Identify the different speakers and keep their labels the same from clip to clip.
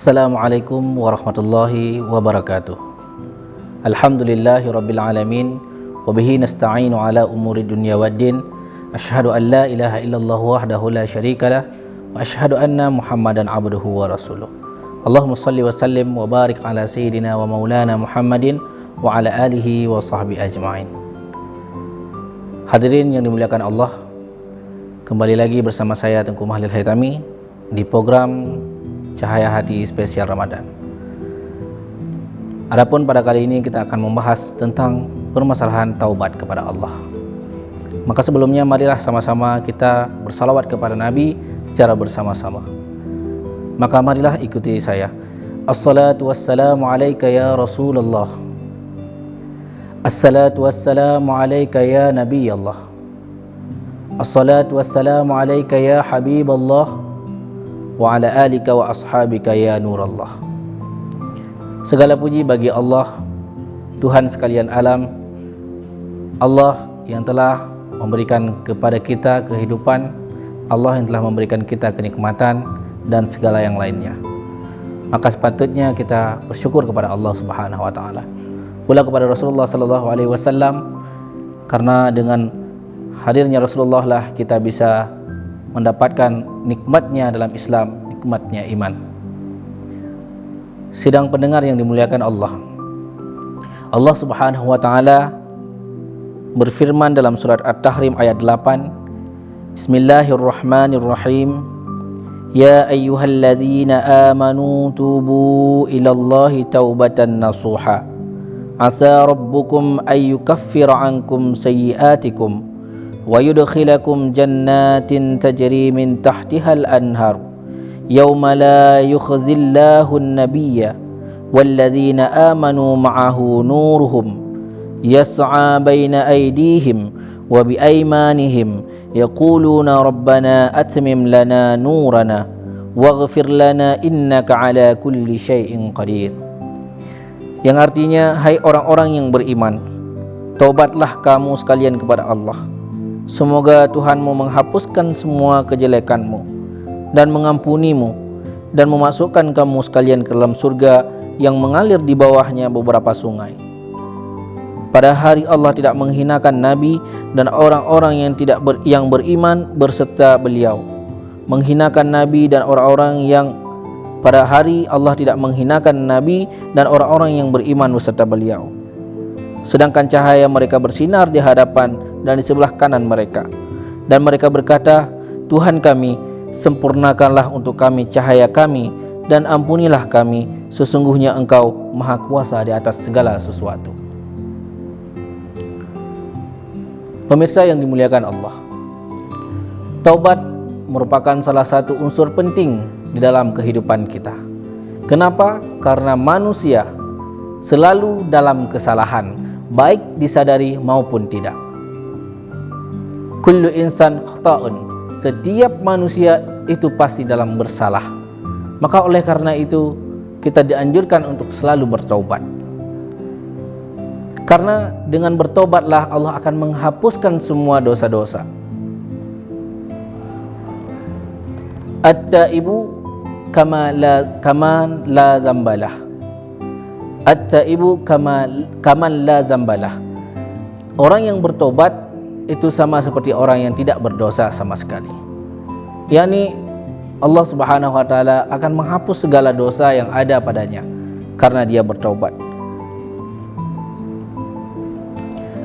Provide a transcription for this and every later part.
Speaker 1: Assalamualaikum warahmatullahi wabarakatuh. Alhamdulillahi rabbil alamin, wa bihi nasta'inu ala umuri dunya waddin. Asyhadu an la ilaha illallah wahdahu la syarikalah, wa asyhadu anna Muhammadan abduhu wa rasuluh. Allahumma salli wa sallim wa barik ala sayyidina wa maulana Muhammadin wa ala alihi wa sahbihi ajma'in. Hadirin yang dimuliakan Allah, kembali lagi bersama saya Tengku Mahlil Haitami di program Cahaya Hati Spesial Ramadan. Adapun pada kali ini kita akan membahas tentang permasalahan taubat kepada Allah. Maka sebelumnya marilah sama-sama kita bersalawat kepada Nabi secara bersama-sama. Maka marilah ikuti saya. Assalatu wassalamu alaika ya Rasulullah. Assalatu wassalamu alaika ya Nabi Allah. Assalatu wassalamu alaika ya Habiballah wa ala alika wa ashabika ya nurallah. Segala puji bagi Allah, Tuhan sekalian alam, Allah yang telah memberikan kepada kita kehidupan, Allah yang telah memberikan kita kenikmatan dan segala yang lainnya. Maka sepatutnya kita bersyukur kepada Allah Subhanahu wa taala. Pula kepada Rasulullah sallallahu alaihi wasallam, karena dengan hadirnya Rasulullah lah kita bisa mendapatkan nikmatnya dalam Islam, nikmatnya iman. Sidang pendengar yang dimuliakan Allah, Allah Subhanahu wa taala berfirman dalam surat At-Tahrim ayat 8, Bismillahirrahmanirrahim, Ya ayyuhalladzina amanu tubu ilallahi taubatan nasuha, asa rabbukum ayyukaffira ankum sayyiatikum wa yudkhilakum jannatin tajri min tahtihal anhar yawma la yukhzillahu an-nabiyya walladzina amanu ma'ahu nuruhum yas'a baina aydihim wa biaymanihim yaquluna rabbana atmim lana nurana waghfir lana innaka ala kulli syai'in qadir. Yang artinya, hai orang-orang yang beriman, taubatlah kamu sekalian kepada Allah. Semoga Tuhanmu menghapuskan semua kejelekanmu dan mengampunimu dan memasukkan kamu sekalian ke dalam surga yang mengalir di bawahnya beberapa sungai. Pada hari Allah tidak menghinakan Nabi dan orang-orang yang beriman berserta beliau. Menghinakan Nabi dan orang-orang yang pada hari Allah tidak menghinakan Nabi dan orang-orang yang beriman beserta beliau. Sedangkan cahaya mereka bersinar di hadapan dan di sebelah kanan mereka. Dan mereka berkata, Tuhan kami, sempurnakanlah untuk kami cahaya kami dan ampunilah kami, sesungguhnya Engkau Maha Kuasa di atas segala sesuatu. Pemirsa yang dimuliakan Allah, taubat merupakan salah satu unsur penting di dalam kehidupan kita. Kenapa? Karena manusia selalu dalam kesalahan, baik disadari maupun tidak. Kullu insan khata'un, setiap manusia itu pasti dalam bersalah. Maka oleh karena itu kita dianjurkan untuk selalu bertaubat. Karena dengan bertobatlah Allah akan menghapuskan semua dosa-dosa. At-taibu kaman la zambalah. At-taibu kaman la zambalah. Orang yang bertobat itu sama seperti orang yang tidak berdosa sama sekali. yakni Allah Subhanahu wa taala akan menghapus segala dosa yang ada padanya karena dia bertaubat.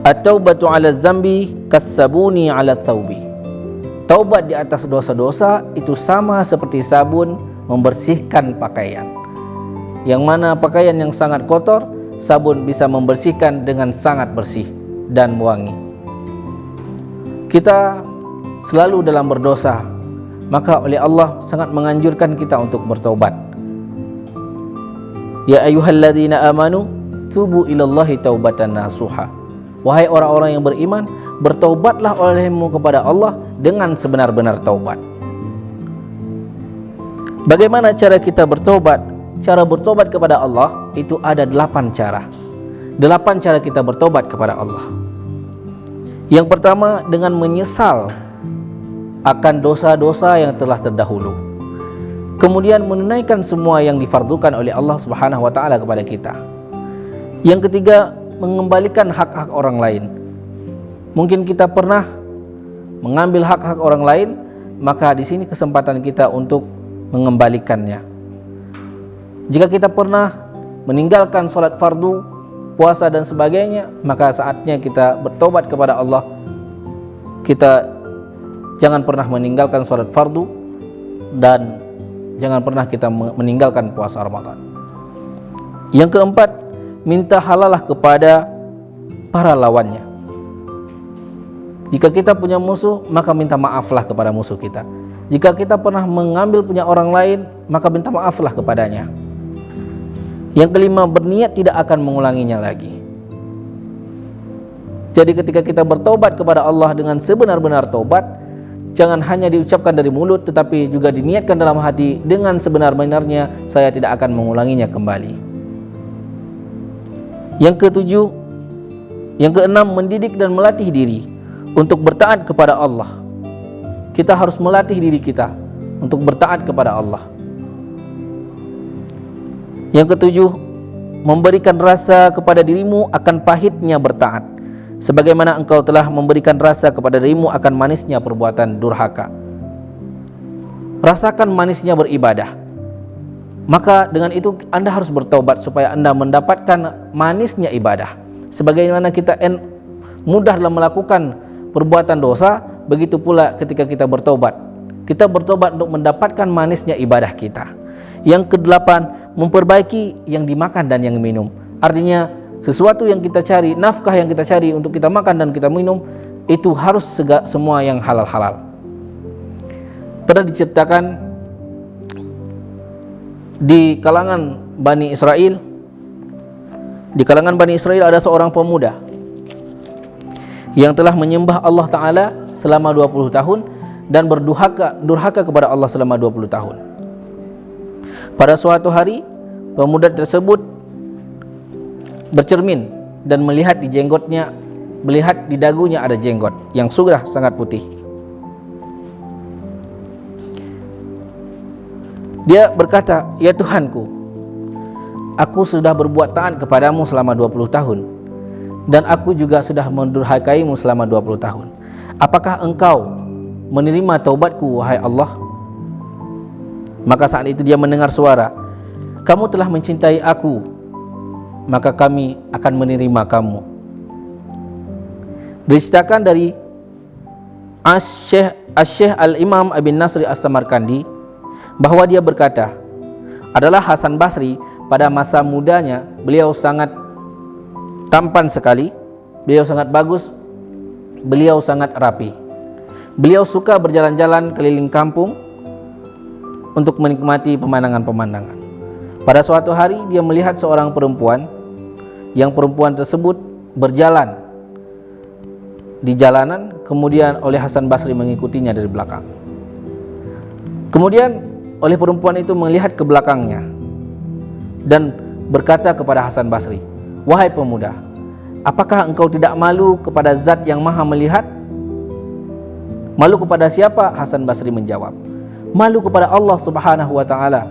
Speaker 1: At-taubatu 'ala dzambi kas-sabuni 'ala tsaubi. Taubat di atas dosa-dosa itu sama seperti sabun membersihkan pakaian. Yang mana pakaian yang sangat kotor, sabun bisa membersihkan dengan sangat bersih dan wangi. Kita selalu dalam berdosa, maka oleh Allah sangat menganjurkan kita untuk bertaubat. Ya ayyuhalladzina amanu tubu ilallahi taubatan nasuha. Wahai orang-orang yang beriman, bertaubatlah olehmu kepada Allah dengan sebenar-benar taubat. Bagaimana cara kita bertobat? Cara bertobat kepada Allah itu ada 8 cara. 8 cara kita bertobat kepada Allah. Yang pertama, dengan menyesal akan dosa-dosa yang telah terdahulu. Kemudian menunaikan semua yang difardukan oleh Allah Subhanahu wa taala kepada kita. Yang ketiga, mengembalikan hak-hak orang lain. Mungkin kita pernah mengambil hak-hak orang lain, maka di sini kesempatan kita untuk mengembalikannya. Jika kita pernah meninggalkan sholat fardu, puasa dan sebagainya, maka saatnya kita bertobat kepada Allah. Kita jangan pernah meninggalkan sholat fardu dan jangan pernah kita meninggalkan puasa Ramadan. Yang keempat, minta halalah kepada para lawannya. Jika kita punya musuh, maka minta maaflah kepada musuh kita. Jika kita pernah mengambil punya orang lain, maka minta maaflah kepadanya. Yang kelima, berniat tidak akan mengulanginya lagi. Jadi ketika kita bertobat kepada Allah dengan sebenar-benar tobat, jangan hanya diucapkan dari mulut, tetapi juga diniatkan dalam hati dengan sebenar-benarnya, saya tidak akan mengulanginya kembali. Yang keenam, mendidik dan melatih diri untuk bertaat kepada Allah. Kita harus melatih diri kita untuk bertaat kepada Allah. Yang ketujuh, memberikan rasa kepada dirimu akan pahitnya bertaat, sebagaimana engkau telah memberikan rasa kepada dirimu akan manisnya perbuatan durhaka. Rasakan manisnya beribadah. Maka dengan itu Anda harus bertobat supaya Anda mendapatkan manisnya ibadah. Sebagaimana kita mudah dalam melakukan perbuatan dosa, begitu pula ketika kita bertobat. Kita bertobat untuk mendapatkan manisnya ibadah kita. Yang kedelapan, memperbaiki yang dimakan dan yang minum. Artinya sesuatu yang kita cari, nafkah yang kita cari untuk kita makan dan kita minum, itu harus semua yang halal-halal. Pernah diceritakan di kalangan Bani Israel, ada seorang pemuda yang telah menyembah Allah Ta'ala selama 20 tahun dan durhaka kepada Allah selama 20 tahun. Pada suatu hari, pemuda tersebut bercermin dan melihat di dagunya ada jenggot yang sudah sangat putih. Dia berkata, "Ya Tuhanku, aku sudah berbuat taat kepadamu selama 20 tahun dan aku juga sudah mendurhakaimu selama 20 tahun. Apakah engkau menerima taubatku, wahai Allah?" Maka saat itu dia mendengar suara, "Kamu telah mencintai aku, maka kami akan menerima kamu." Diceritakan dari Asy-Syaikh Al-Imam Abi Nasr As-Samarkandi bahwa dia berkata, adalah Hasan Basri pada masa mudanya, beliau sangat tampan sekali, beliau sangat bagus, beliau sangat rapi. Beliau suka berjalan-jalan keliling kampung untuk menikmati pemandangan-pemandangan. Pada suatu hari dia melihat seorang perempuan, yang perempuan tersebut berjalan di jalanan, kemudian oleh Hasan Basri mengikutinya dari belakang. Kemudian oleh perempuan itu melihat ke belakangnya dan berkata kepada Hasan Basri, "Wahai pemuda, apakah engkau tidak malu kepada zat yang maha melihat?" "Malu kepada siapa?" Hasan Basri menjawab, "Malu kepada Allah Subhanahu wa ta'ala,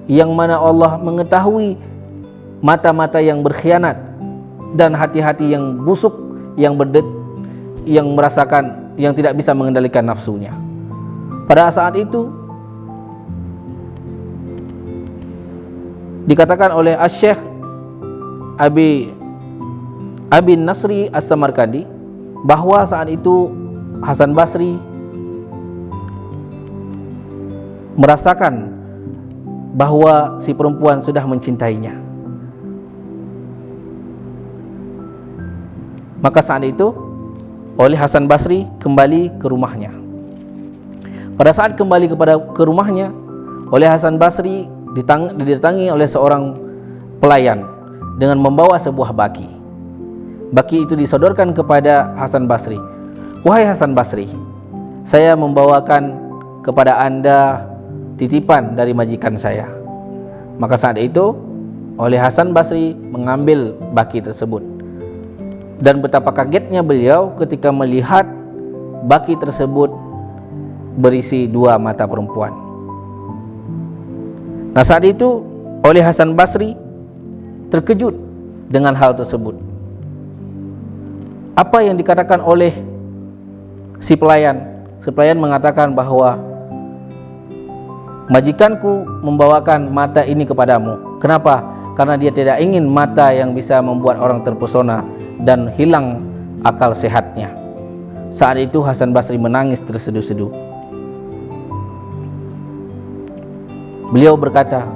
Speaker 1: yang mana Allah mengetahui mata-mata yang berkhianat dan hati-hati yang busuk, yang merasakan, yang tidak bisa mengendalikan nafsunya." Pada saat itu dikatakan oleh Asy-Syaikh Abi Nasri As-Samarkandi bahwa saat itu Hasan Basri merasakan bahwa si perempuan sudah mencintainya. Maka saat itu oleh Hasan Basri kembali ke rumahnya. Pada saat kembali ke rumahnya, oleh Hasan Basri didatangi oleh seorang pelayan dengan membawa sebuah baki. Baki itu disodorkan kepada Hasan Basri. "Wahai Hasan Basri, saya membawakan kepada Anda titipan dari majikan saya." Maka saat itu oleh Hasan Basri mengambil baki tersebut, dan betapa kagetnya beliau ketika melihat baki tersebut berisi 2 mata perempuan. Nah, saat itu oleh Hasan Basri terkejut dengan hal tersebut. Apa yang dikatakan oleh si pelayan? Si pelayan mengatakan bahwa majikanku membawakan mata ini kepadamu. Kenapa? Karena dia tidak ingin mata yang bisa membuat orang terpesona dan hilang akal sehatnya. Saat itu Hasan Basri menangis terseduh-seduh. Beliau berkata,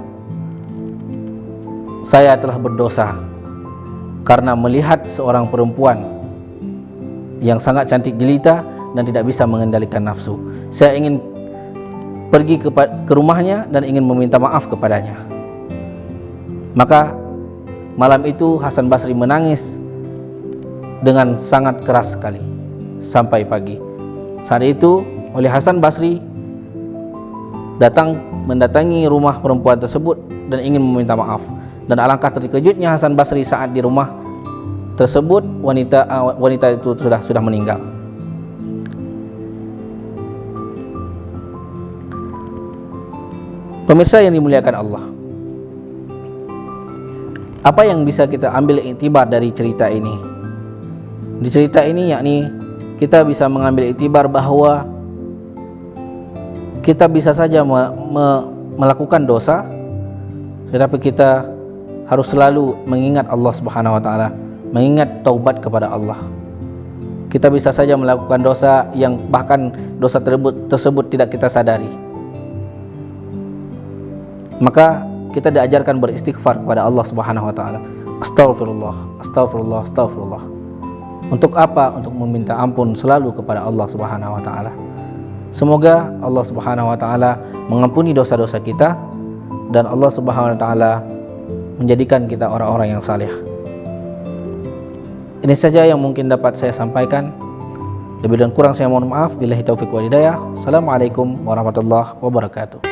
Speaker 1: saya telah berdosa karena melihat seorang perempuan yang sangat cantik jelita dan tidak bisa mengendalikan nafsu. Saya ingin pergi ke rumahnya dan ingin meminta maaf kepadanya. Maka malam itu Hasan Basri menangis dengan sangat keras sekali sampai pagi. Saat itu oleh Hasan Basri mendatangi rumah perempuan tersebut dan ingin meminta maaf. Dan alangkah terkejutnya Hasan Basri saat di rumah tersebut wanita itu sudah meninggal. Pemirsa yang dimuliakan Allah, apa yang bisa kita ambil iktibar dari cerita ini? Di cerita ini yakni kita bisa mengambil iktibar bahwa kita bisa saja melakukan dosa, tetapi kita harus selalu mengingat Allah Subhanahu wa taala, mengingat taubat kepada Allah. Kita bisa saja melakukan dosa yang bahkan dosa tersebut tidak kita sadari. Maka kita diajarkan beristighfar kepada Allah Subhanahu wa taala. Astaghfirullah, astaghfirullah, astaghfirullah. Untuk apa? Untuk meminta ampun selalu kepada Allah Subhanahu wa taala. Semoga Allah Subhanahu wa taala mengampuni dosa-dosa kita dan Allah Subhanahu wa taala menjadikan kita orang-orang yang saleh. Ini saja yang mungkin dapat saya sampaikan. Lebih dan kurang saya mohon maaf. Billahi taufiq wal hidayah. Assalamualaikum warahmatullahi wabarakatuh.